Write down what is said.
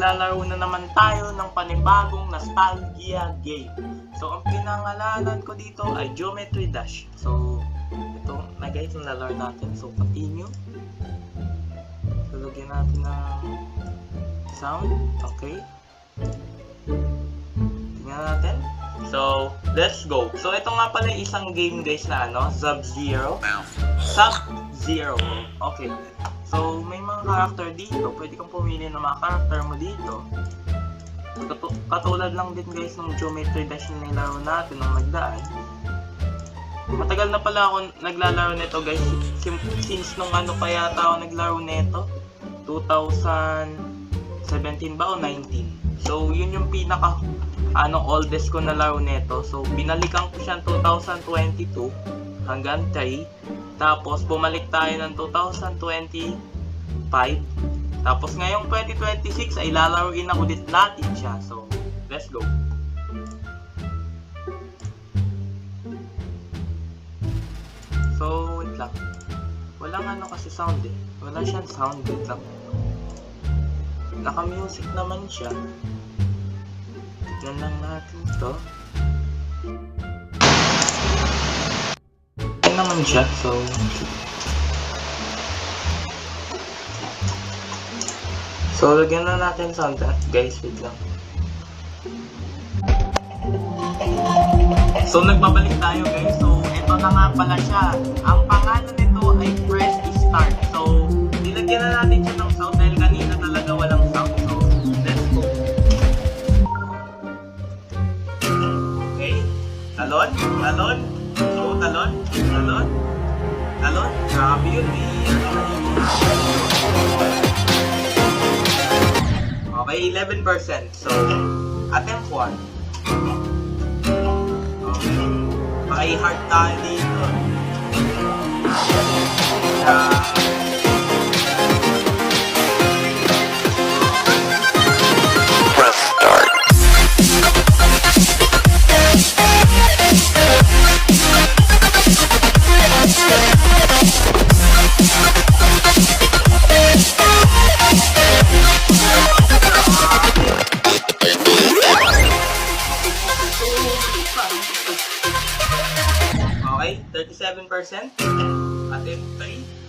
maglalaro na naman tayo ng panibagong nostalgia game. So, ang pinangalanan ko dito ay Geometry Dash. So, ito na guys, yung lalaro natin. So, continue. So, lagyan natin ng sound. Okay. Tingnan natin. So, let's go. So, ito nga pala isang game guys na Sub-Zero. Sub-Zero. Okay. So, may mga character dito. Pwede kang pumili ng mga character mo dito. Katulad lang din guys ng Geometry Dash na nilaro natin nung nagdaan. Matagal na pala ako naglalaro nito guys. Since nung pa yata ako naglaro nito? 2017 ba o 19? So, yun yung pinaka oldest ko na laro nito. So, binalikan ko siya 2022 hanggang 3. Tapos, bumalik tayo ng 2025. Tapos, ngayong 2026 ay lalaruin ako ulit natin siya. So, let's go. So, wait lang. Walang kasi sound eh. Wala siyang sound. Wait lang. Naka-music naman siya. Tignan lang natin ito. Tignan naman siya. So, lagyan na natin sound guys. Wait lang. So, nagbabalik tayo guys. So, ito na nga pala siya. Ang pangalan nito ay Press Start. So, nilagyan na natin siya ng sound dahil kanina talaga walang sound. So, let's go. Okay. Talon. Talon. So, talon. Talon. Talon. Grabe yun eh. Okay, 11%. So, attempt 1. Okay. Maka-heart tayo dito. Press start. Okay, 37%. Attempt 3.